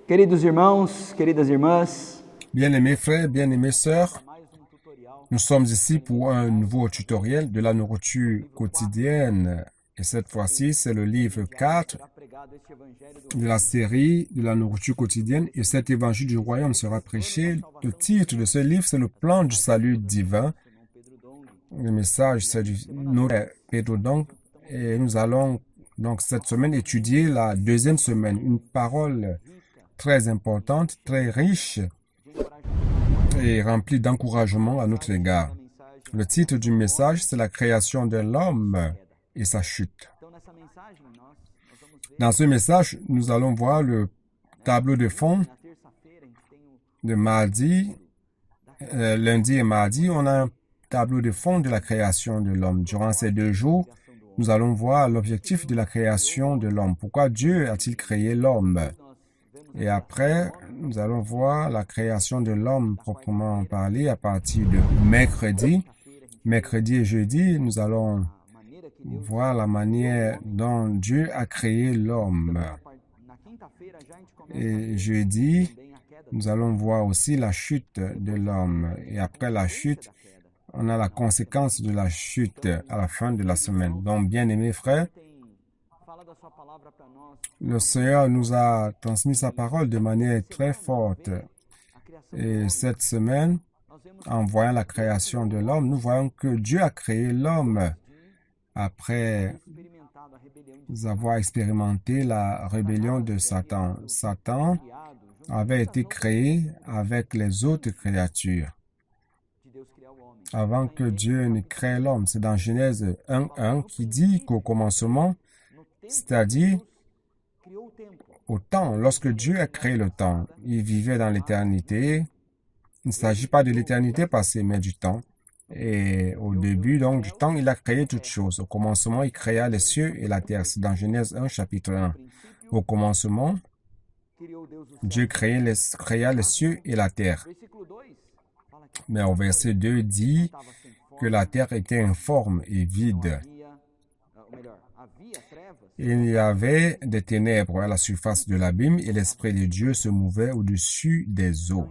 Queridos irmãos, queridas irmãs, Bien-aimés frères, bien-aimées sœurs, nous sommes ici pour un nouveau tutoriel de la nourriture quotidienne. Et cette fois-ci, c'est le livre 4 de la série de la nourriture quotidienne. Et cet évangile du royaume sera prêché. Le titre de ce livre, c'est le plan du salut divin. Le message, c'est du notre Pedro donc. Et nous allons donc cette semaine étudier la deuxième semaine. Une parole très importante, très riche et remplie d'encouragement à notre égard. Le titre du message, c'est la création de l'homme et sa chute. Dans ce message, nous allons voir le tableau de fond de mardi, lundi et mardi. On a un tableau de fond de la création de l'homme. Durant ces 2 jours, nous allons voir l'objectif de la création de l'homme. Pourquoi Dieu a-t-il créé l'homme? Et après, nous allons voir la création de l'homme proprement parlé à partir de mercredi. Mercredi et jeudi, nous allons voir la manière dont Dieu a créé l'homme. Et jeudi, nous allons voir aussi la chute de l'homme. Et après la chute, on a la conséquence de la chute à la fin de la semaine. Donc, bien-aimés frères, le Seigneur nous a transmis sa parole de manière très forte. Et cette semaine, en voyant la création de l'homme, nous voyons que Dieu a créé l'homme après avoir expérimenté la rébellion de Satan. Satan avait été créé avec les autres créatures avant que Dieu ne crée l'homme. C'est dans Genèse 1:1 qui dit qu'au commencement, c'est-à-dire au temps, lorsque Dieu a créé le temps, il vivait dans l'éternité. Il ne s'agit pas de l'éternité passée, mais du temps. Et au début, donc, du temps, il a créé toutes choses. Au commencement, il créa les cieux et la terre. C'est dans Genèse 1, chapitre 1. Au commencement, Dieu créa les cieux et la terre. Mais au verset 2 dit que la terre était informe et vide. Il y avait des ténèbres à la surface de l'abîme et l'Esprit de Dieu se mouvait au-dessus des eaux.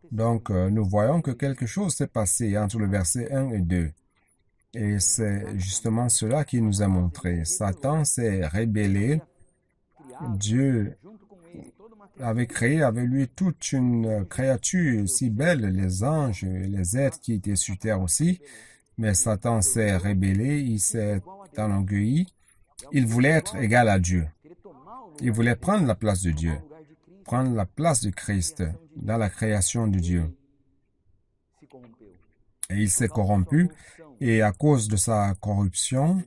Donc, nous voyons que quelque chose s'est passé entre le verset 1 et 2. Et c'est justement cela qui nous a montré. Satan s'est rébellé. Dieu avait créé avec lui toute une créature si belle, les anges, les êtres qui étaient sur terre aussi. Mais Satan s'est rébellé, il s'est enorgueilli. Il voulait être égal à Dieu. Il voulait prendre la place de Dieu, prendre la place de Christ dans la création de Dieu. Et il s'est corrompu, et à cause de sa corruption,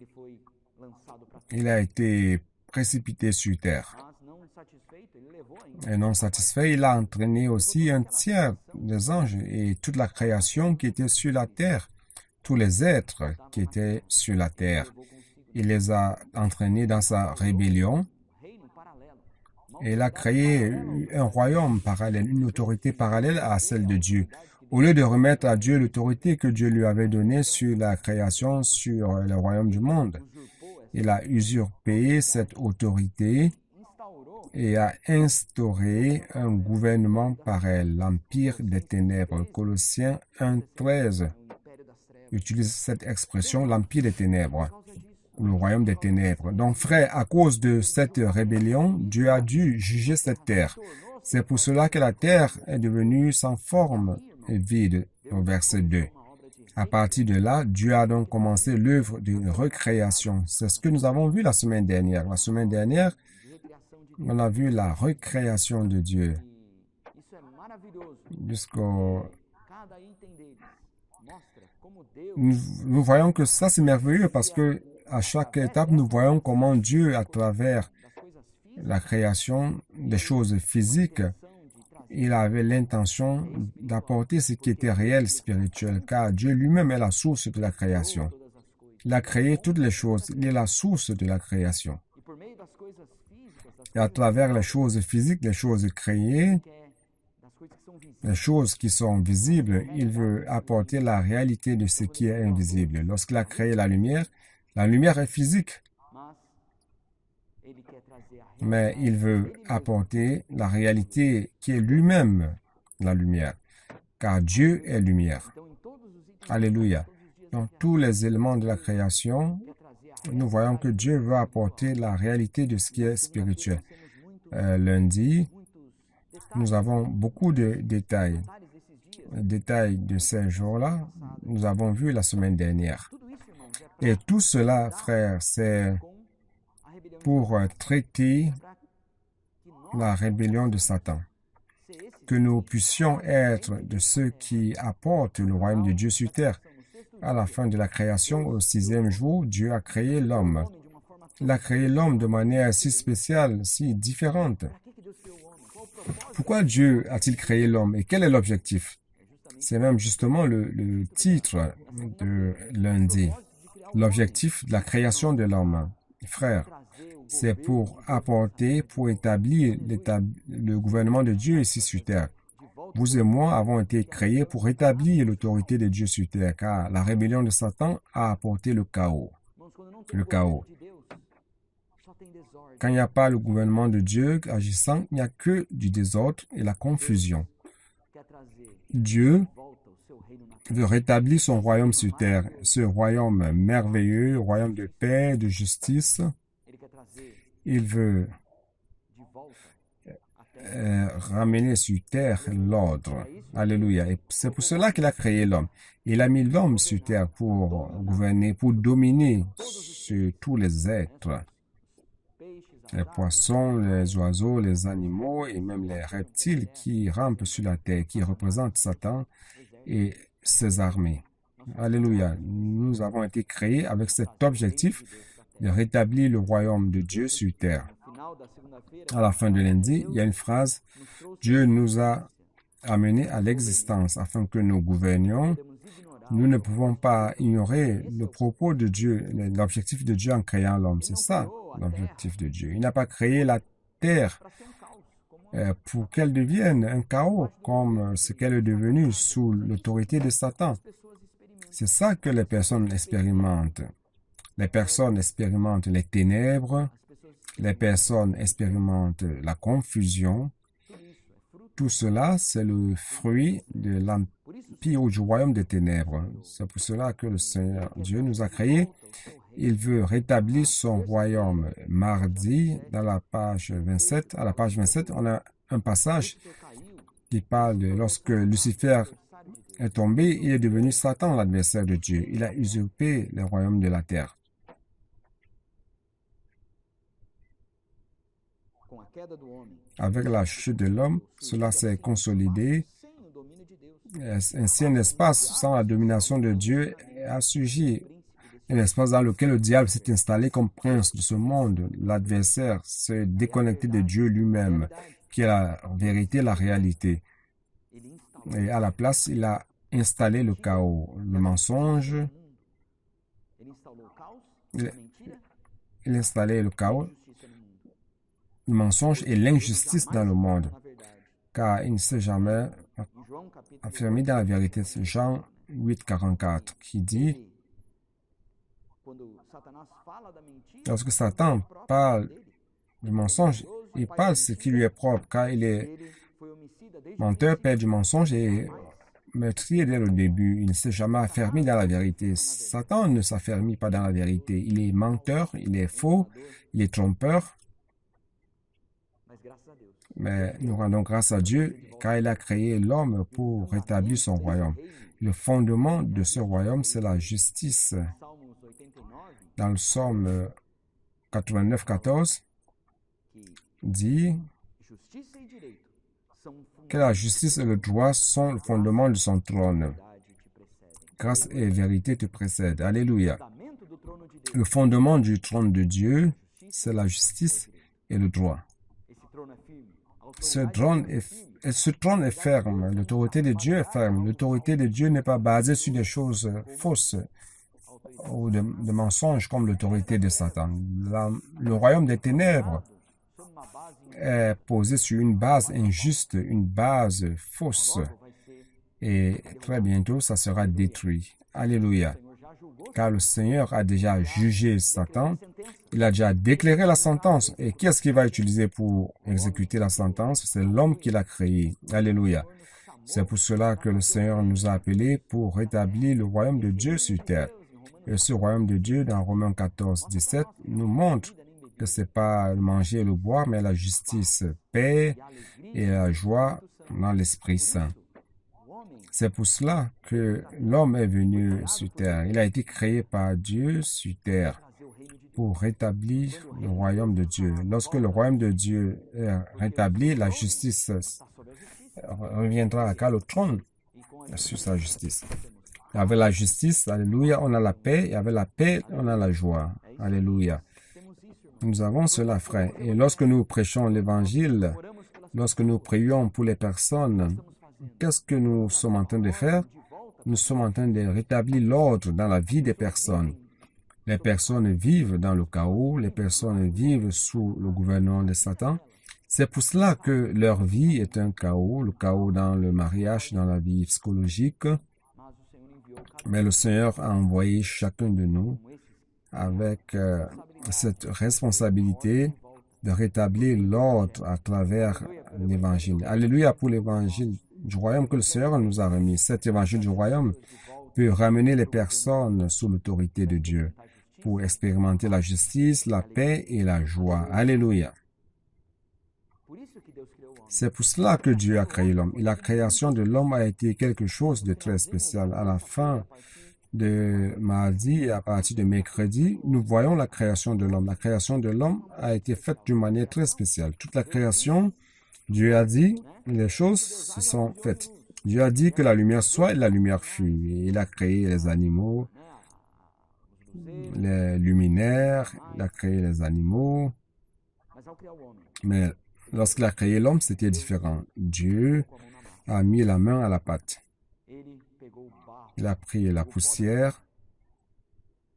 il a été précipité sur terre. Et non satisfait, il a entraîné aussi un tiers des anges et toute la création qui était sur la terre, tous les êtres qui étaient sur la terre. Il les a entraînés dans sa rébellion. Et il a créé un royaume parallèle, une autorité parallèle à celle de Dieu. Au lieu de remettre à Dieu l'autorité que Dieu lui avait donnée sur la création, sur le royaume du monde, il a usurpé cette autorité et a instauré un gouvernement par elle, l'empire des ténèbres. Colossiens 1:13 utilise cette expression, l'empire des ténèbres, le royaume des ténèbres. Donc, frère, à cause de cette rébellion, Dieu a dû juger cette terre. C'est pour cela que la terre est devenue sans forme et vide, au verset 2. À partir de là, Dieu a donc commencé l'œuvre de recréation. C'est ce que nous avons vu la semaine dernière. La semaine dernière, on a vu la recréation de Dieu. Nous voyons que ça, c'est merveilleux parce que à chaque étape, nous voyons comment Dieu, à travers la création des choses physiques, il avait l'intention d'apporter ce qui était réel, spirituel, car Dieu lui-même est la source de la création. Il a créé toutes les choses, il est la source de la création. Et à travers les choses physiques, les choses créées, les choses qui sont visibles, il veut apporter la réalité de ce qui est invisible. Lorsqu'il a créé la lumière est physique. mais il veut apporter la réalité qui est lui-même la lumière, car Dieu est lumière. Alléluia. Dans tous les éléments de la création, nous voyons que Dieu veut apporter la réalité de ce qui est spirituel. Lundi, nous avons beaucoup de détails. Les détails de ces jours-là, nous avons vu la semaine dernière. Et tout cela, frères, c'est pour traiter la rébellion de Satan. Que nous puissions être de ceux qui apportent le royaume de Dieu sur terre. À la fin de la création, au 6e jour, Dieu a créé l'homme. Il a créé l'homme de manière si spéciale, si différente. Pourquoi Dieu a-t-il créé l'homme et quel est l'objectif? C'est même justement le titre de lundi. L'objectif de la création de l'homme. Frères, c'est pour apporter, pour établir le gouvernement de Dieu ici sur terre. Vous et moi avons été créés pour établir l'autorité de Dieu sur terre, car la rébellion de Satan a apporté le chaos. Le chaos. Quand il n'y a pas le gouvernement de Dieu agissant, il n'y a que du désordre et la confusion. Dieu veut rétablir son royaume sur terre, ce royaume merveilleux, royaume de paix, de justice. Il veut ramener sur terre l'ordre. Alléluia. Et c'est pour cela qu'il a créé l'homme. Il a mis l'homme sur terre pour gouverner, pour dominer sur tous les êtres. Les poissons, les oiseaux, les animaux et même les reptiles qui rampent sur la terre, qui représentent Satan et ses armées. Alléluia. Nous avons été créés avec cet objectif de rétablir le royaume de Dieu sur terre. À la fin de lundi, il y a une phrase, Dieu nous a amenés à l'existence afin que nous gouvernions. Nous ne pouvons pas ignorer le propos de Dieu, l'objectif de Dieu en créant l'homme. C'est ça, l'objectif de Dieu. Il n'a pas créé la terre pour qu'elle devienne un chaos comme ce qu'elle est devenue sous l'autorité de Satan. C'est ça que les personnes expérimentent. Les personnes expérimentent les ténèbres, les personnes expérimentent la confusion. Tout cela, c'est le fruit de l'empire ou du royaume des ténèbres. C'est pour cela que le Seigneur Dieu nous a créés. Il veut rétablir son royaume. Mardi, dans la page 27, à la page 27, on a un passage qui parle de lorsque Lucifer est tombé, il est devenu Satan, l'adversaire de Dieu. Il a usurpé le royaume de la terre. Avec la chute de l'homme, cela s'est consolidé. Ainsi, un espace sans la domination de Dieu a surgi. Un espace dans lequel le diable s'est installé comme prince de ce monde. L'adversaire s'est déconnecté de Dieu lui-même, qui est la vérité, la réalité. Et à la place, il a installé le chaos, le mensonge. Il a installé le chaos, le mensonge et l'injustice dans le monde, car il ne s'est jamais affirmé dans la vérité. C'est Jean 8, 44 qui dit, lorsque Satan parle du mensonge, il parle ce qui lui est propre, car il est menteur, père du mensonge et meurtrier dès le début. Il ne s'est jamais affermi dans la vérité. Satan ne s'affermit pas dans la vérité. Il est menteur, il est faux, il est trompeur. Mais nous rendons grâce à Dieu car il a créé l'homme pour rétablir son royaume. Le fondement de ce royaume, c'est la justice. Dans le psaume 89, 14, dit que la justice et le droit sont le fondement de son trône. Grâce et vérité te précèdent. Alléluia. Le fondement du trône de Dieu, c'est la justice et le droit. Ce trône est ferme. L'autorité de Dieu est ferme. L'autorité de Dieu n'est pas basée sur des choses fausses ou de mensonges comme l'autorité de Satan. Le royaume des ténèbres est posé sur une base injuste, une base fausse. Et très bientôt, ça sera détruit. Alléluia. Car le Seigneur a déjà jugé Satan Il a déjà déclaré la sentence. Et qui est-ce qu'il va utiliser pour exécuter la sentence? C'est l'homme qu'il a créé. Alléluia. C'est pour cela que le Seigneur nous a appelés pour rétablir le royaume de Dieu sur terre. Et ce royaume de Dieu, dans Romains 14, 17, nous montre que c'est pas le manger et le boire, mais la justice, paix et la joie dans l'Esprit Saint. C'est pour cela que l'homme est venu sur terre. Il a été créé par Dieu sur terre pour rétablir le royaume de Dieu. Lorsque le royaume de Dieu est rétabli, la justice reviendra à le trône sur sa justice. Avec la justice, alléluia, on a la paix, et avec la paix, on a la joie. Alléluia. Nous avons cela, frère. Et lorsque nous prêchons l'évangile, lorsque nous prions pour les personnes, qu'est-ce que nous sommes en train de faire? Nous sommes en train de rétablir l'ordre dans la vie des personnes. Les personnes vivent dans le chaos, les personnes vivent sous le gouvernement de Satan. C'est pour cela que leur vie est un chaos, le chaos dans le mariage, dans la vie psychologique. Mais le Seigneur a envoyé chacun de nous avec cette responsabilité de rétablir l'ordre à travers l'évangile. Alléluia pour l'évangile du royaume que le Seigneur nous a remis. Cet évangile du royaume peut ramener les personnes sous l'autorité de Dieu pour expérimenter la justice, la paix et la joie. Alléluia. C'est pour cela que Dieu a créé l'homme. Et la création de l'homme a été quelque chose de très spécial. À la fin de mardi et à partir de mercredi, nous voyons la création de l'homme. La création de l'homme a été faite d'une manière très spéciale. Toute la création, Dieu a dit, les choses se sont faites. Dieu a dit que la lumière soit et la lumière fut. Et il a créé les animaux, les luminaires, il a créé les animaux. Mais lorsqu'il a créé l'homme, c'était différent. Dieu a mis la main à la pâte. Il a pris la poussière,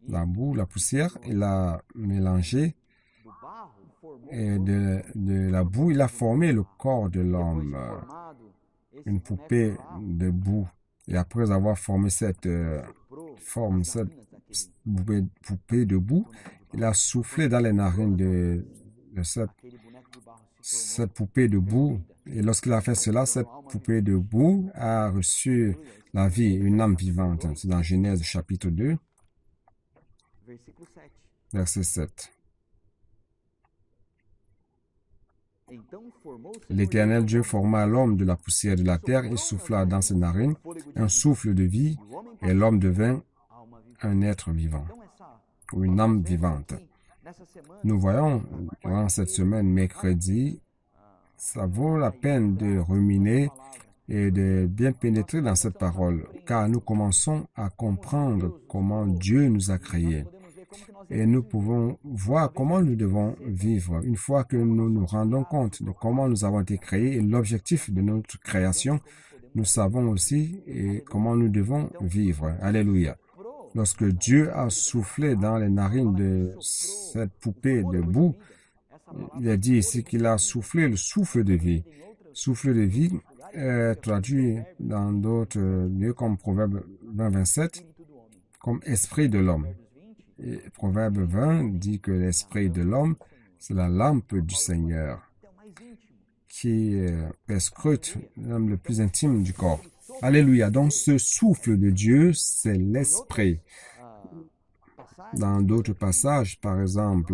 la boue, la poussière, il a mélangé et de la boue, il a formé le corps de l'homme, une poupée de boue. Et après avoir formé cette poupée de boue, il a soufflé dans les narines de cette poupée de boue. Et lorsqu'il a fait cela, cette poupée de boue a reçu la vie, une âme vivante. C'est dans Genèse chapitre 2, verset 7. L'Éternel Dieu forma l'homme de la poussière de la terre et souffla dans ses narines un souffle de vie, et l'homme devint un être vivant, ou une âme vivante. Nous voyons durant cette semaine, mercredi, ça vaut la peine de ruminer et de bien pénétrer dans cette parole, car nous commençons à comprendre comment Dieu nous a créés. Et nous pouvons voir comment nous devons vivre. Une fois que nous nous rendons compte de comment nous avons été créés et l'objectif de notre création, nous savons aussi comment nous devons vivre. Alléluia. Lorsque Dieu a soufflé dans les narines de cette poupée de boue, il a dit ici qu'il a soufflé le souffle de vie. Souffle de vie est traduit dans d'autres lieux comme Proverbe 20, 27, comme esprit de l'homme. Et Proverbe 20 dit que l'esprit de l'homme, c'est la lampe du Seigneur qui perscrute l'homme le plus intime du corps. Alléluia. Donc ce souffle de Dieu, c'est l'esprit. Dans d'autres passages, par exemple,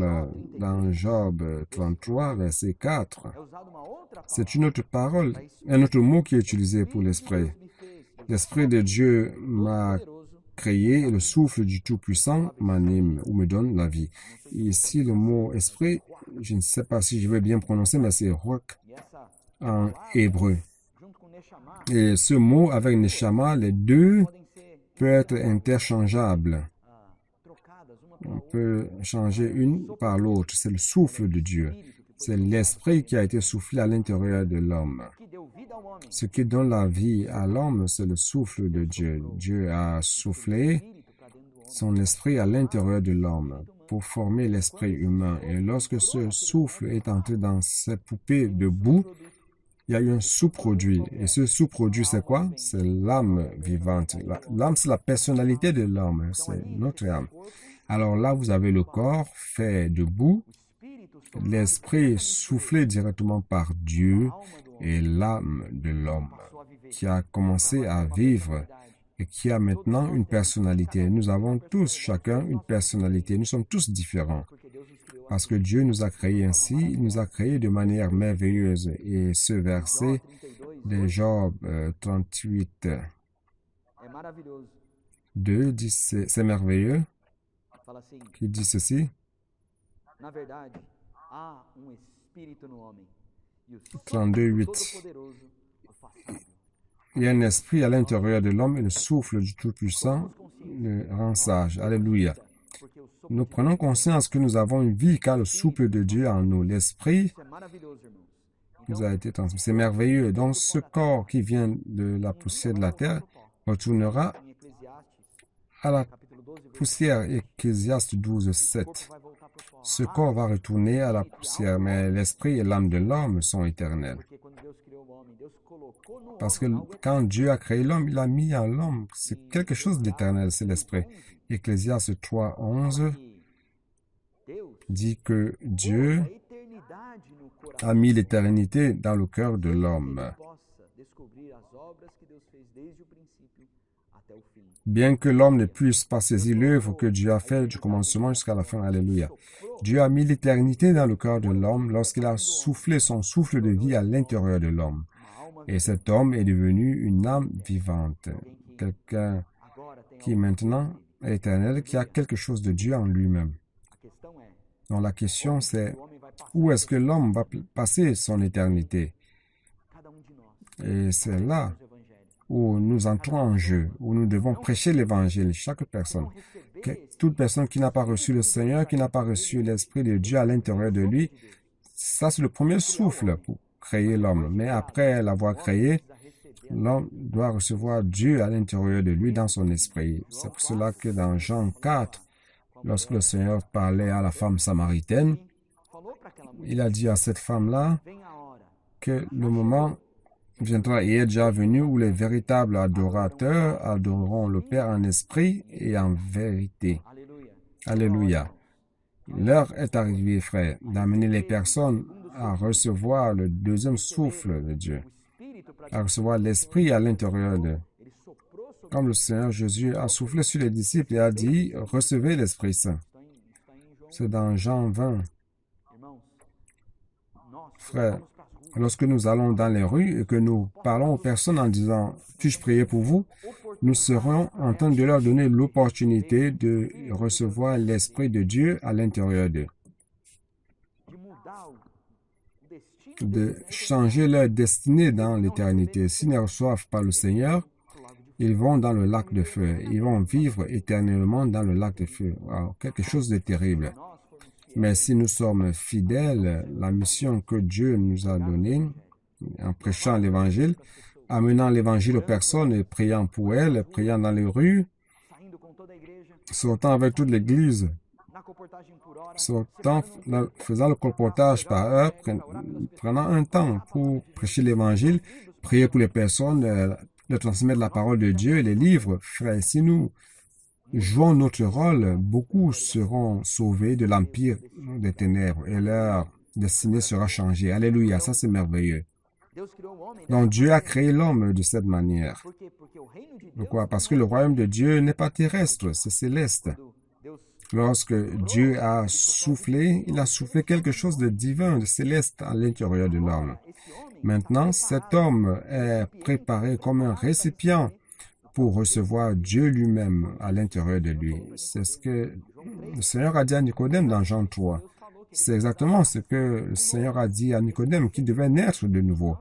dans Job 33, verset 4, c'est une autre parole, un autre mot qui est utilisé pour l'esprit. L'esprit de Dieu m'a créé et le souffle du Tout-Puissant m'anime ou me donne la vie. Et ici, le mot esprit, je ne sais pas si je vais bien prononcer, mais c'est ruach en hébreu. Et ce mot avec neshama, les deux peuvent être interchangeables. On peut changer une par l'autre. C'est le souffle de Dieu. C'est l'esprit qui a été soufflé à l'intérieur de l'homme. Ce qui donne la vie à l'homme, c'est le souffle de Dieu. Dieu a soufflé son esprit à l'intérieur de l'homme pour former l'esprit humain. Et lorsque ce souffle est entré dans cette poupée de boue, il y a eu un sous-produit. Et ce sous-produit, c'est quoi? C'est l'âme vivante. L'âme, c'est la personnalité de l'homme. C'est notre âme. Alors là, vous avez le corps fait de boue, l'esprit soufflé directement par Dieu et l'âme de l'homme qui a commencé à vivre et qui a maintenant une personnalité. Nous avons tous, chacun, une personnalité. Nous sommes tous différents. Parce que Dieu nous a créés ainsi, il nous a créés de manière merveilleuse. Et ce verset de Job 38, 2 dit, c'est merveilleux, qui dit ceci. 32, 8. Il y a un esprit à l'intérieur de l'homme et le souffle du Tout-Puissant le rend sage. Alléluia. Nous prenons conscience que nous avons une vie car le souffle de Dieu en nous. L'esprit nous a été transmis. C'est merveilleux. Donc ce corps qui vient de la poussière de la terre retournera à la poussière. Ecclésiaste 12, 7. Ce corps va retourner à la poussière, mais l'esprit et l'âme de l'homme sont éternels. Parce que quand Dieu a créé l'homme, il a mis en l'homme. C'est quelque chose d'éternel, c'est l'esprit. Ecclésiaste 3, 11 dit que Dieu a mis l'éternité dans le cœur de l'homme. Bien que l'homme ne puisse pas saisir l'œuvre que Dieu a faite du commencement jusqu'à la fin. Alléluia. Dieu a mis l'éternité dans le cœur de l'homme lorsqu'il a soufflé son souffle de vie à l'intérieur de l'homme. Et cet homme est devenu une âme vivante. Quelqu'un qui maintenant est éternel, qui a quelque chose de Dieu en lui-même. Donc la question c'est, où est-ce que l'homme va passer son éternité? Et c'est là où nous entrons en jeu, où nous devons prêcher l'évangile, chaque personne. Toute personne qui n'a pas reçu le Seigneur, qui n'a pas reçu l'Esprit de Dieu à l'intérieur de lui, ça c'est le premier souffle pour créer l'homme. Mais après l'avoir créé, l'homme doit recevoir Dieu à l'intérieur de lui dans son esprit. C'est pour cela que dans Jean 4, lorsque le Seigneur parlait à la femme samaritaine, il a dit à cette femme-là que le moment viendra et est déjà venu où les véritables adorateurs adoreront le Père en esprit et en vérité. Alléluia. L'heure est arrivée, frère, d'amener les personnes à recevoir le deuxième souffle de Dieu, à recevoir l'Esprit à l'intérieur d'eux. Comme le Seigneur Jésus a soufflé sur les disciples et a dit, recevez l'Esprit Saint. C'est dans Jean 20. Frère, lorsque nous allons dans les rues et que nous parlons aux personnes en disant, puis-je prier pour vous? Nous serons en train de leur donner l'opportunité de recevoir l'Esprit de Dieu à l'intérieur d'eux, de changer leur destinée dans l'éternité. S'ils ne reçoivent pas le Seigneur, ils vont dans le lac de feu. Ils vont vivre éternellement dans le lac de feu. Alors, quelque chose de terrible. Mais si nous sommes fidèles, la mission que Dieu nous a donnée, en prêchant l'Évangile, amenant l'Évangile aux personnes et priant pour elles, priant dans les rues, sortant avec toute l'Église, sortant, faisant le colportage par heure, prenant un temps pour prêcher l'Évangile, prier pour les personnes, de transmettre la parole de Dieu et les livres. Frère, si nous jouons notre rôle, beaucoup seront sauvés de l'empire des ténèbres et leur destinée sera changée. Alléluia, ça c'est merveilleux. Donc Dieu a créé l'homme de cette manière. Pourquoi? Parce que le royaume de Dieu n'est pas terrestre, c'est céleste. Lorsque Dieu a soufflé, il a soufflé quelque chose de divin, de céleste à l'intérieur de l'homme. Maintenant, cet homme est préparé comme un récipient pour recevoir Dieu lui-même à l'intérieur de lui. C'est ce que le Seigneur a dit à Nicodème dans Jean 3. C'est exactement ce que le Seigneur a dit à Nicodème, qui devait naître de nouveau.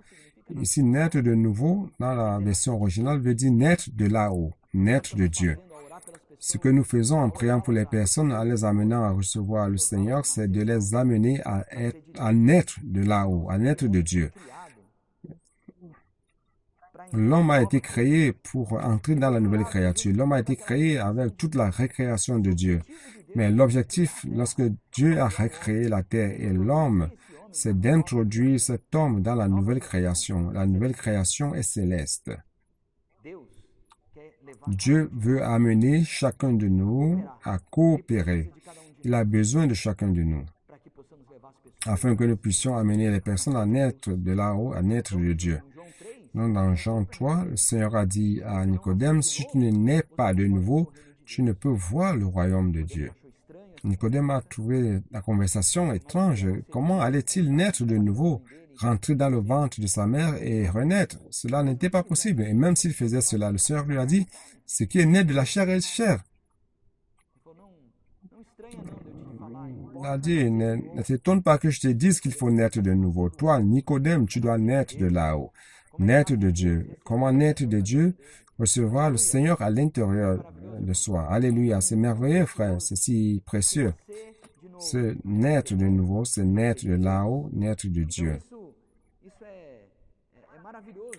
Ici, naître de nouveau, dans la version originale, veut dire naître de là-haut, naître de Dieu. Ce que nous faisons en priant pour les personnes, en les amenant à recevoir le Seigneur, c'est de les amener à naître de là-haut, à naître de Dieu. L'homme a été créé pour entrer dans la nouvelle créature. L'homme a été créé avec toute la récréation de Dieu. Mais l'objectif, lorsque Dieu a recréé la terre et l'homme, c'est d'introduire cet homme dans la nouvelle création. La nouvelle création est céleste. Dieu veut amener chacun de nous à coopérer. Il a besoin de chacun de nous afin que nous puissions amener les personnes à naître de là-haut, à naître de Dieu. Donc, dans Jean 3, le Seigneur a dit à Nicodème, si tu ne nais pas de nouveau, tu ne peux voir le royaume de Dieu. Nicodème a trouvé la conversation étrange. Comment allait-il naître de nouveau, rentrer dans le ventre de sa mère et renaître? Cela n'était pas possible. Et même s'il faisait cela, le Seigneur lui a dit, ce qui est né de la chair est chair. Il a dit, ne t'étonne pas que je te dise qu'il faut naître de nouveau. Toi, Nicodème, tu dois naître de là-haut, naître de Dieu. Comment naître de Dieu? Recevoir le Seigneur à l'intérieur de soi. Alléluia, c'est merveilleux, frère, c'est si précieux. C'est naître de nouveau, c'est naître de là-haut, naître de Dieu.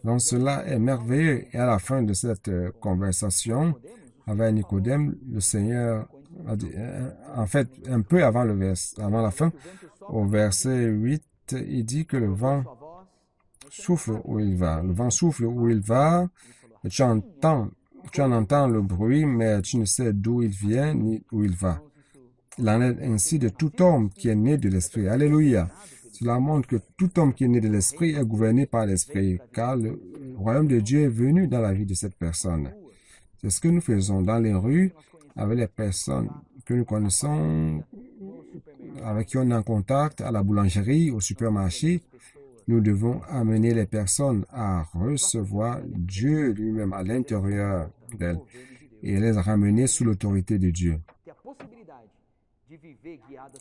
Donc cela est merveilleux. Et à la fin de cette conversation avec Nicodème, le Seigneur a dit, en fait, un peu avant la fin, au verset 8, il dit que le vent souffle où il va. Le vent souffle où il va, et tu en entends le bruit, mais tu ne sais d'où il vient ni où il va. Il en est ainsi de tout homme qui est né de l'Esprit. Alléluia. Cela montre que tout homme qui est né de l'Esprit est gouverné par l'Esprit, car le royaume de Dieu est venu dans la vie de cette personne. C'est ce que nous faisons dans les rues avec les personnes que nous connaissons, avec qui on est en contact, à la boulangerie, au supermarché. Nous devons amener les personnes à recevoir Dieu lui-même à l'intérieur d'elles et les ramener sous l'autorité de Dieu.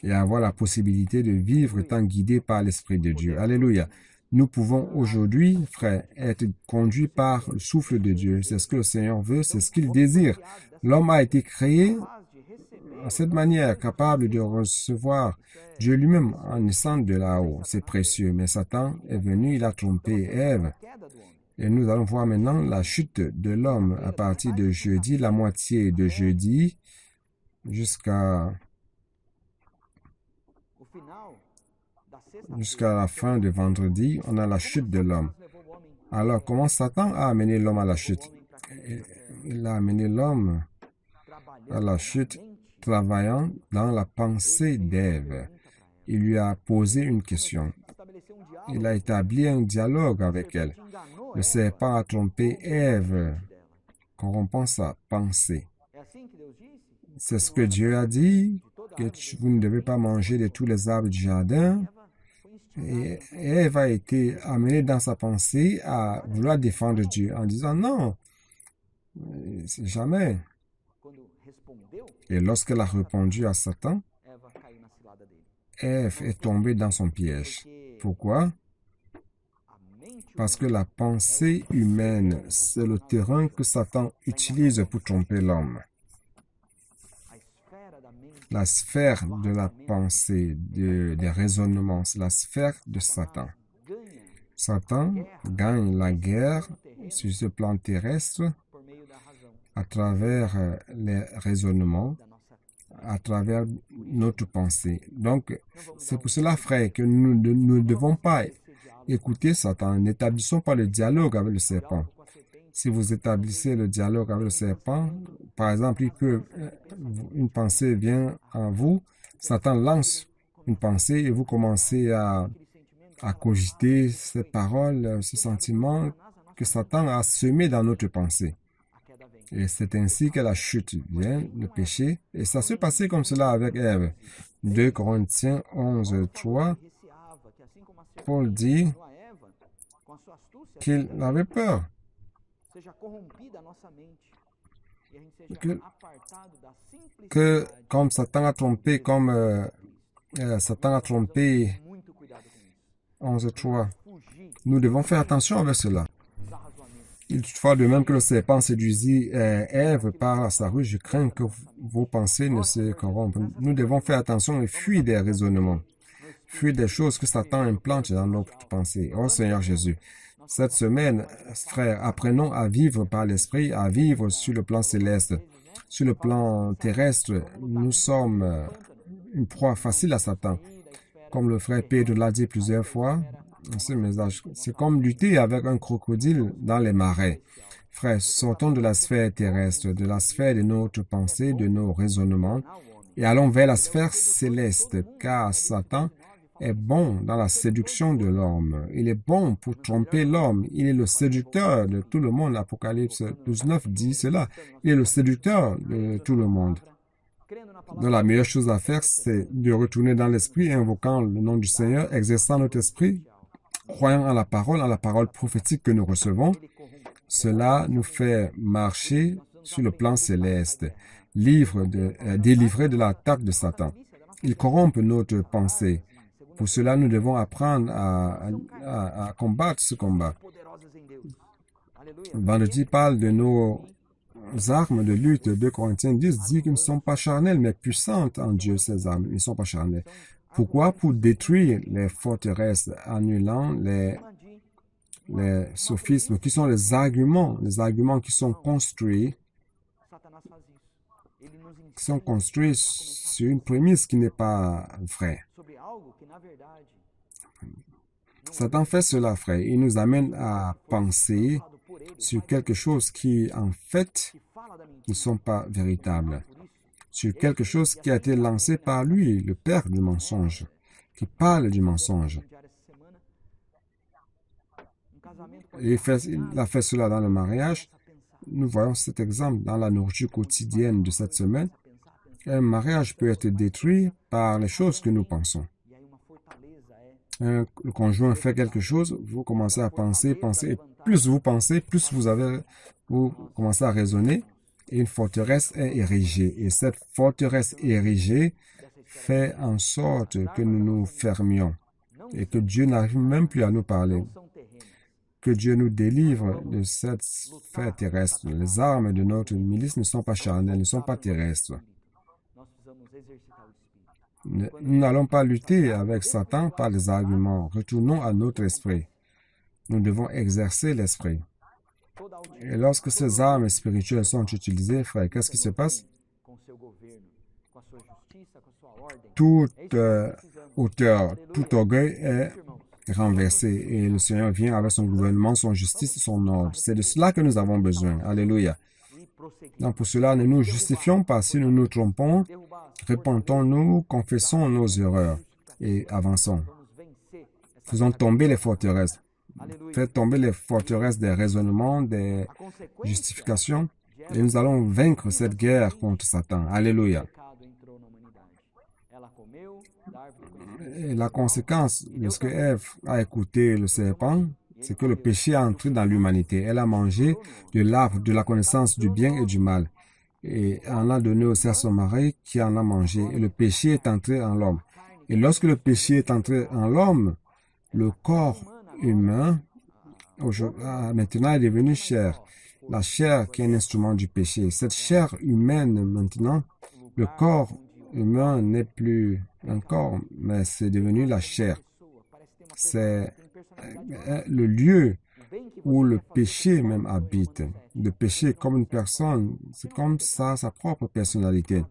Et avoir la possibilité de vivre étant guidés par l'Esprit de Dieu. Alléluia. Nous pouvons aujourd'hui, frères, être conduits par le souffle de Dieu. C'est ce que le Seigneur veut, c'est ce qu'il désire. L'homme a été créé de cette manière, capable de recevoir Dieu lui-même en naissant de là-haut. C'est précieux. Mais Satan est venu, il a trompé Ève. Et nous allons voir maintenant la chute de l'homme à partir de jeudi, la moitié de jeudi, jusqu'à la fin de vendredi, on a la chute de l'homme. Alors, comment Satan a amené l'homme à la chute? Il a amené l'homme à la chute travaillant dans la pensée d'Ève. Il lui a posé une question. Il a établi un dialogue avec elle. Le serpent a trompé Ève, corrompant sa pensée. C'est ce que Dieu a dit, que vous ne devez pas manger de tous les arbres du jardin. Et Ève a été amenée dans sa pensée à vouloir défendre Dieu en disant non, c'est jamais. Et lorsqu'elle a répondu à Satan, Ève est tombée dans son piège. Pourquoi? Parce que la pensée humaine, c'est le terrain que Satan utilise pour tromper l'homme. La sphère de la pensée, des raisonnements, c'est la sphère de Satan. Satan gagne la guerre sur ce plan terrestre à travers les raisonnements, à travers notre pensée. Donc, c'est pour cela, frère, que nous ne devons pas écouter Satan. N'établissons pas le dialogue avec le serpent. Si vous établissez le dialogue avec le serpent, par exemple, une pensée vient à vous, Satan lance une pensée et vous commencez à cogiter ces paroles, ce sentiment que Satan a semé dans notre pensée. Et c'est ainsi que la chute vient, le péché. Et ça s'est passé comme cela avec Ève. 2 Corinthiens 11, 3, Paul dit qu'il avait peur. Que comme Satan a trompé, Satan a trompé 11.3, nous devons faire attention avec cela. Il toutefois de même que le serpent séduisit Ève par sa ruse, je crains que vos pensées ne se corrompent. Nous devons faire attention et fuir des raisonnements, fuir des choses que Satan implante dans notre pensée. Oh Seigneur Jésus, cette semaine, frères, apprenons à vivre par l'Esprit, à vivre sur le plan céleste. Sur le plan terrestre, nous sommes une proie facile à Satan. Comme le frère Pedro l'a dit plusieurs fois, ce message. C'est comme lutter avec un crocodile dans les marais. Frères, sortons de la sphère terrestre, de la sphère de notre pensée, de nos raisonnements, et allons vers la sphère céleste, car Satan est bon dans la séduction de l'homme. Il est bon pour tromper l'homme. Il est le séducteur de tout le monde. Apocalypse 12:9 dit cela. Il est le séducteur de tout le monde. Donc la meilleure chose à faire, c'est de retourner dans l'esprit, invoquant le nom du Seigneur, exerçant notre esprit, croyant à la parole prophétique que nous recevons. Cela nous fait marcher sur le plan céleste, délivré de l'attaque de Satan. Il corrompt notre pensée. Pour cela, nous devons apprendre à combattre ce combat. Vendredi parle de nos armes de lutte. 2 Corinthiens 10 dit qu'ils ne sont pas charnelles, mais puissantes en Dieu, ces armes. Ils ne sont pas charnelles. Pourquoi? Pour détruire les forteresses, annulant les sophismes, qui sont les arguments qui sont construits sur une prémisse qui n'est pas vraie. Satan fait cela, frère. Il nous amène à penser sur quelque chose qui, en fait, ne sont pas véritables. Sur quelque chose qui a été lancé par lui, le père du mensonge, qui parle du mensonge. Il a fait cela dans le mariage. Nous voyons cet exemple dans la nourriture quotidienne de cette semaine. Un mariage peut être détruit par les choses que nous pensons. Le conjoint fait quelque chose, vous commencez à penser, et plus vous pensez, plus vous commencez à raisonner, et une forteresse est érigée. Et cette forteresse érigée fait en sorte que nous nous fermions et que Dieu n'arrive même plus à nous parler. Que Dieu nous délivre de cette sphère terrestre. Les armes de notre milice ne sont pas charnelles, ne sont pas terrestres. Nous n'allons pas lutter avec Satan par les arguments. Retournons à notre esprit. Nous devons exercer l'esprit. Et lorsque ces armes spirituelles sont utilisées, frère, qu'est-ce qui se passe? Toute hauteur, tout orgueil est renversé et le Seigneur vient avec son gouvernement, son justice, son ordre. C'est de cela que nous avons besoin. Alléluia. Donc pour cela, ne nous justifions pas si nous nous trompons. Repentons-nous, confessons nos erreurs et avançons. Faisons tomber les forteresses. Faites tomber les forteresses des raisonnements, des justifications, et nous allons vaincre cette guerre contre Satan. Alléluia. Et la conséquence de ce que Ève a écouté le serpent, c'est que le péché a entré dans l'humanité. Elle a mangé de l'arbre de la connaissance du bien et du mal. Et en a donné aussi à son mari qui en a mangé. Et le péché est entré en l'homme. Et lorsque le péché est entré en l'homme, le corps humain maintenant est devenu chair. La chair qui est un instrument du péché. Cette chair humaine maintenant, le corps humain n'est plus un corps, mais c'est devenu la chair. C'est le lieu où le péché même habite. Le péché comme une personne, c'est comme ça sa propre personnalité.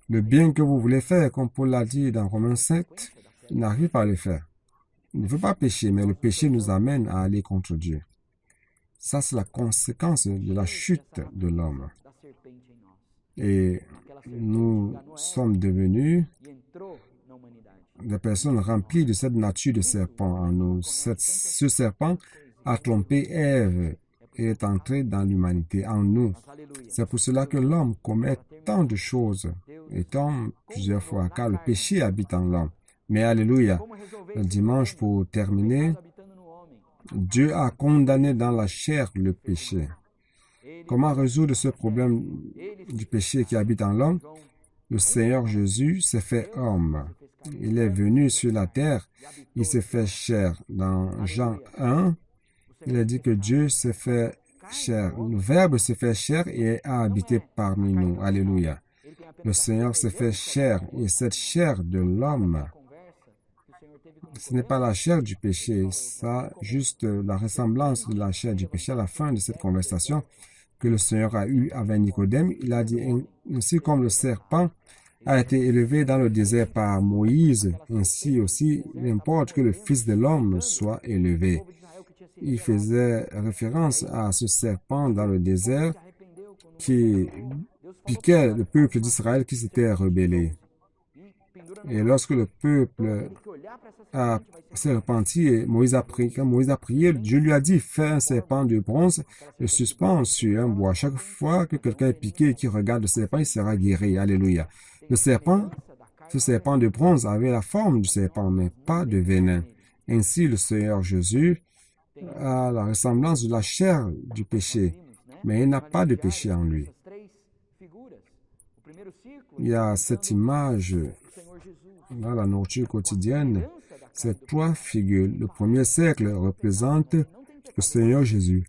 Le bien que vous voulez faire, comme Paul l'a dit dans Romains 7, il n'arrive pas à le faire. Il ne veut pas pécher, mais le péché nous amène à aller contre Dieu. Ça, c'est la conséquence de la chute de l'homme. Et nous sommes devenus des personnes remplies de cette nature de serpent en nous. Ce serpent a trompé Ève et est entré dans l'humanité, en nous. C'est pour cela que l'homme commet tant de choses et tombe plusieurs fois, car le péché habite en l'homme. Mais alléluia, le dimanche pour terminer, Dieu a condamné dans la chair le péché. Comment résoudre ce problème du péché qui habite en l'homme? Le Seigneur Jésus s'est fait homme. Il est venu sur la terre, il s'est fait chair. Dans Jean 1, il a dit que Dieu s'est fait chair. Le Verbe s'est fait chair et a habité parmi nous. Alléluia. Le Seigneur s'est fait chair et cette chair de l'homme, ce n'est pas la chair du péché, ça juste la ressemblance de la chair du péché. À la fin de cette conversation que le Seigneur a eue avec Nicodème, il a dit, ainsi comme le serpent a été élevé dans le désert par Moïse, ainsi aussi il importe que le Fils de l'homme soit élevé. Il faisait référence à ce serpent dans le désert qui piquait le peuple d'Israël qui s'était rebellé. Et lorsque le peuple s'est repenti, et Moïse a prié, quand Moïse a prié, Dieu lui a dit, fais un serpent de bronze et suspends sur un bois. Chaque fois que quelqu'un est piqué et qui regarde le serpent, il sera guéri. Alléluia. Ce serpent de bronze avait la forme du serpent, mais pas de venin. Ainsi, le Seigneur Jésus a la ressemblance de la chair du péché, mais il n'a pas de péché en lui. Il y a cette image dans la nourriture quotidienne, ces trois figures. Le premier cercle représente le Seigneur Jésus,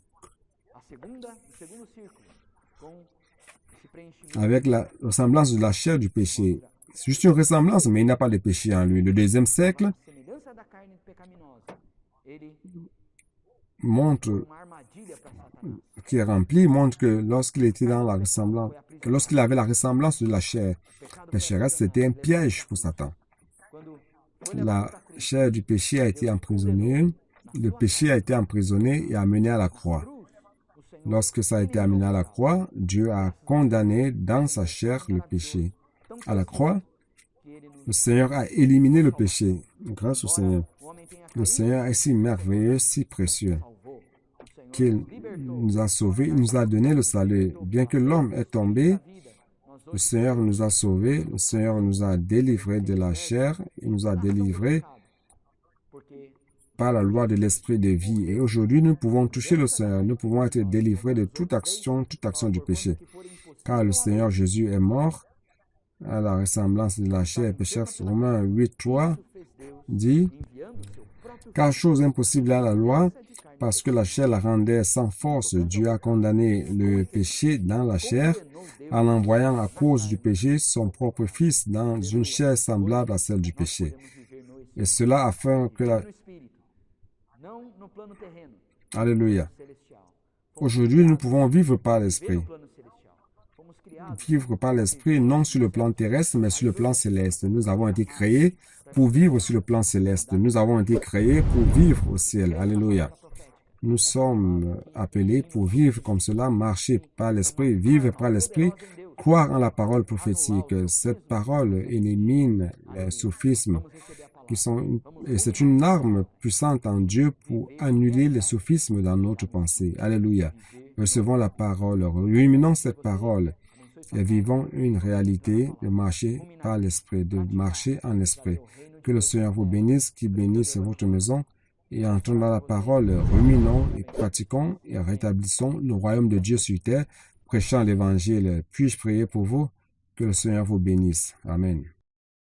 avec la ressemblance de la chair du péché. C'est juste une ressemblance, mais il n'a pas de péché en lui. Le deuxième cercle montre, qui est rempli, montre que lorsqu'il était dans la ressemblance, que lorsqu'il avait la ressemblance de la chair pécheresse, c'était un piège pour Satan. La chair du péché a été emprisonnée, le péché a été emprisonné et amené à la croix. Lorsque ça a été amené à la croix, Dieu a condamné dans sa chair le péché. À la croix, le Seigneur a éliminé le péché. Grâce au Seigneur. Le Seigneur est si merveilleux, si précieux, qu'il nous a sauvés, il nous a donné le salut. Bien que l'homme est tombé, le Seigneur nous a sauvés, le Seigneur nous a délivrés de la chair, il nous a délivrés par la loi de l'esprit de vie. Et aujourd'hui, nous pouvons toucher le Seigneur, nous pouvons être délivrés de toute action du péché. Car le Seigneur Jésus est mort à la ressemblance de la chair pécheresse. Romains 8:3 dit, car chose impossible à la loi, parce que la chair la rendait sans force, Dieu a condamné le péché dans la chair, en envoyant à cause du péché son propre Fils dans une chair semblable à celle du péché. Et cela afin que la... Alléluia. Aujourd'hui, nous pouvons vivre par l'Esprit. Vivre par l'Esprit, non sur le plan terrestre, mais sur le plan céleste. Nous avons été créés pour vivre sur le plan céleste. Nous avons été créés pour vivre au ciel. Alléluia. Nous sommes appelés pour vivre comme cela, marcher par l'Esprit, vivre par l'Esprit, croire en la parole prophétique. Cette parole élimine les sophismes et c'est une arme puissante en Dieu pour annuler les sophismes dans notre pensée. Alléluia. Recevons la parole, ruminons cette parole et vivons une réalité de marcher par l'Esprit, de marcher en Esprit. Que le Seigneur vous bénisse, qu'il bénisse votre maison, et entendant la parole, ruminons et pratiquons et rétablissons le royaume de Dieu sur terre, prêchant l'Évangile. Puis-je prier pour vous? Que le Seigneur vous bénisse. Amen.